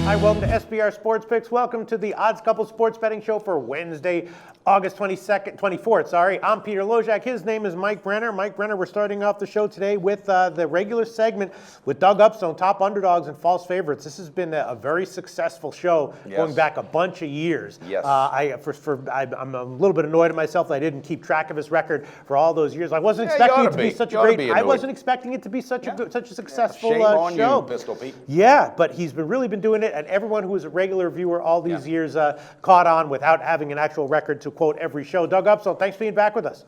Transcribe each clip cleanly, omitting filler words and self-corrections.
Hi, welcome to SBR Sports Picks. Welcome to the Odds Couple Sports Betting Show for Wednesday, August 24th. I'm Peter Loshak. His name is Mike Brenner. Mike Brenner, we're starting off the show today with the regular segment with Doug Upstone, top underdogs and false favorites. This has been a very successful show going back a bunch of years. Yes. I'm a little bit annoyed at myself that I didn't keep track of his record for all those years. I wasn't expecting it to be such a great. I wasn't expecting it to be such a successful Shame on show. you, Pistol Pete. Yeah, but he's really been doing it, and everyone who was a regular viewer all these years caught on without having an actual record to quote every show. Doug Upstone, thanks for being back with us.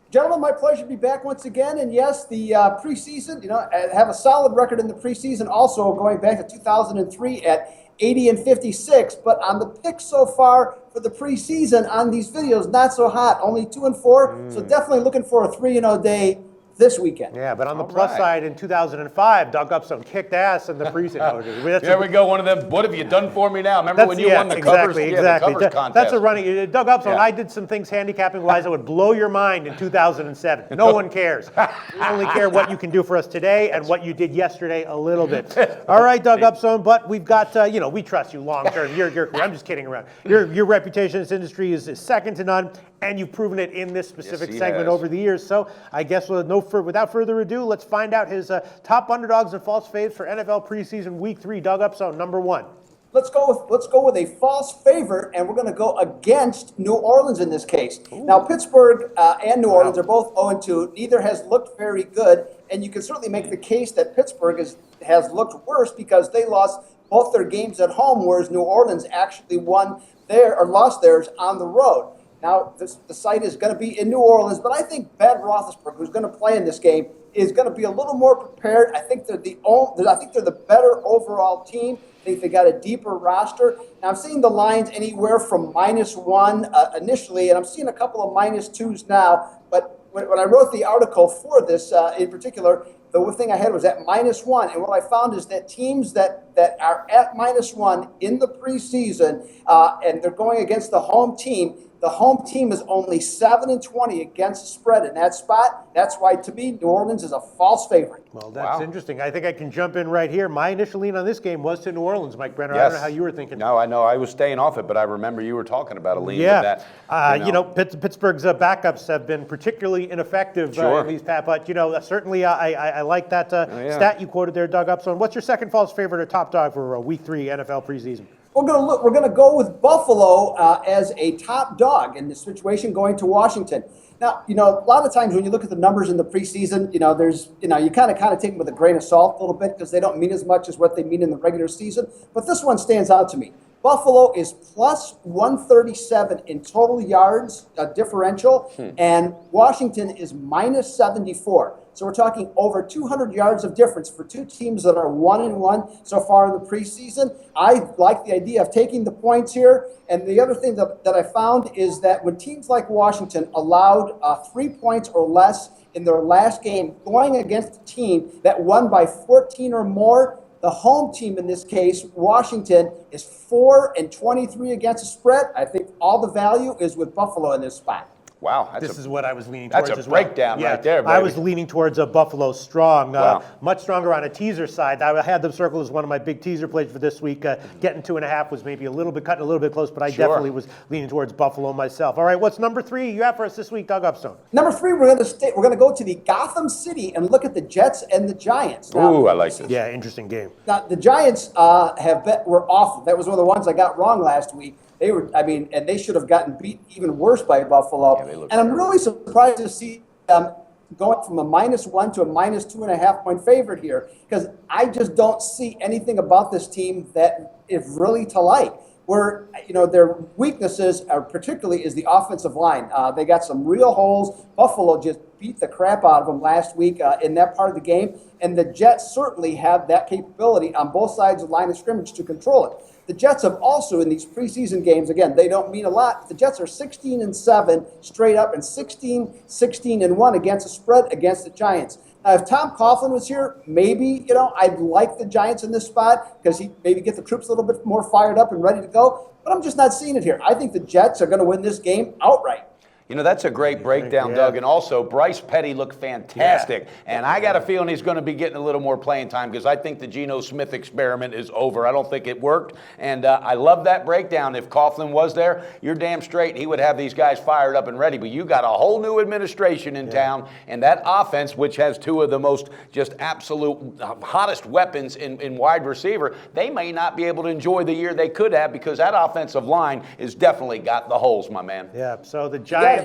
Gentlemen, my pleasure to be back once again. And yes, the preseason, I have a solid record in the preseason, also going back to 2003 at 80 and 56. But on the picks so far for the preseason on these videos, not so hot. Only 2 and 4. So definitely looking for a 3-0 day this weekend. Yeah, but on the plus side, in 2005, Doug Upstone kicked ass in the preseason. There we go, one of them, what have you done for me now? Remember when you won the covers contest? That's a running, Doug Upstone, I did some things handicapping-wise that would blow your mind in 2007. No one cares. We only care what you can do for us today and what you did yesterday a little bit. All right, Doug Upstone, but we've got, we trust you long-term. I'm just kidding around. Your reputation in this industry is second to none, and you've proven it in this specific segment over the years. So I guess without further ado, let's find out his top underdogs and false faves for NFL preseason week 3. Doug Upstone, number 1. Let's go with a false favorite, and we're going to go against New Orleans in this case. Ooh. Now, Pittsburgh and New Orleans are both 0-2. Neither has looked very good, and you can certainly make the case that Pittsburgh has looked worse because they lost both their games at home, whereas New Orleans actually lost theirs on the road. Now, the site is going to be in New Orleans, but I think Ben Roethlisberger, who's going to play in this game, is going to be a little more prepared. I think they're the better overall team. I think they got a deeper roster. Now, I'm seeing the lines anywhere from -1 initially, and I'm seeing a couple of -2s now. But when I wrote the article for this in particular, the one thing I had was at -1. And what I found is that teams that are at -1 in the preseason and they're going against the home team, the home team is only 7-20 against the spread in that spot. That's why, to me, New Orleans is a false favorite. Well, that's interesting. I think I can jump in right here. My initial lean on this game was to New Orleans, Mike Brenner. Yes. I don't know how you were thinking. No, I know. I was staying off it, but I remember you were talking about a lean with that. Pittsburgh's backups have been particularly ineffective in these past. But, certainly I like that stat you quoted there, Doug Upstone. What's your second false favorite or top dog for week 3 NFL preseason? We're going to go with Buffalo as a top dog in this situation going to Washington. Now, a lot of times when you look at the numbers in the preseason, you kind of take them with a grain of salt a little bit because they don't mean as much as what they mean in the regular season. But this one stands out to me. Buffalo is plus 137 in total yards differential, and Washington is minus 74. So we're talking over 200 yards of difference for two teams that are 1-1 so far in the preseason. I like the idea of taking the points here. And the other thing that I found is that when teams like Washington allowed 3 points or less in their last game going against a team that won by 14 or more, the home team in this case, Washington, is 4-23 against the spread. I think all the value is with Buffalo in this spot. Wow. This is what I was leaning towards as well. That's a breakdown right there, baby. I was leaning towards a Buffalo strong, much stronger on a teaser side. I had them circled as one of my big teaser plays for this week. Getting 2.5 was maybe cutting a little bit close, but I definitely was leaning towards Buffalo myself. All right, what's number 3 you have for us this week, Doug Upstone? Number 3, we're going to go to the Gotham City and look at the Jets and the Giants. Now, ooh, I like this. Yeah, interesting game. Now, the Giants were awful. That was one of the ones I got wrong last week. And they should have gotten beat even worse by Buffalo. Yeah, and I'm really surprised to see them going from a -1 to a -2.5 point favorite here, because I just don't see anything about this team that is really to like. Where their weaknesses particularly is the offensive line. They got some real holes. Buffalo just beat the crap out of them last week in that part of the game, and the Jets certainly have that capability on both sides of the line of scrimmage to control it. The Jets have also, in these preseason games, again, they don't mean a lot, but the Jets are 16-7 straight up and 16-1 against the spread against the Giants. Now, if Tom Coughlin was here, maybe, I'd like the Giants in this spot because he'd maybe get the troops a little bit more fired up and ready to go. But I'm just not seeing it here. I think the Jets are going to win this game outright. You know, that's a great breakdown, Doug. And also, Bryce Petty looked fantastic. And I got a feeling he's going to be getting a little more playing time because I think the Geno Smith experiment is over. I don't think it worked. And I love that breakdown. If Coughlin was there, you're damn straight he would have these guys fired up and ready. But you got a whole new administration in town. And that offense, which has two of the most just absolute hottest weapons in wide receiver, they may not be able to enjoy the year they could have because that offensive line has definitely got the holes, my man. Yeah, so the Giants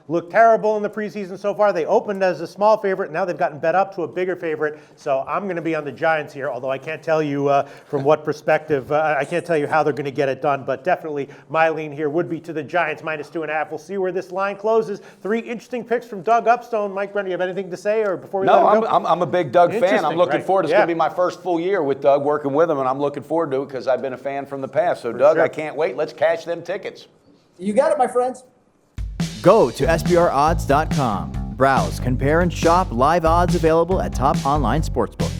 look terrible in the preseason so far. They opened as a small favorite. Now they've gotten bet up to a bigger favorite. So I'm going to be on the Giants here, although I can't tell you from what perspective. I can't tell you how they're going to get it done. But definitely my lean here would be to the Giants, -2.5. We'll see where this line closes. 3 interesting picks from Doug Upstone. Mike Brenner, you have anything to say or before we let him go? I'm a big Doug fan. I'm looking forward. It's going to be my first full year with Doug working with him, and I'm looking forward to it because I've been a fan from the past. So, Doug, I can't wait. Let's cash them tickets. You got it, my friends. Go to SBRodds.com. Browse, compare, and shop live odds available at top online sportsbooks.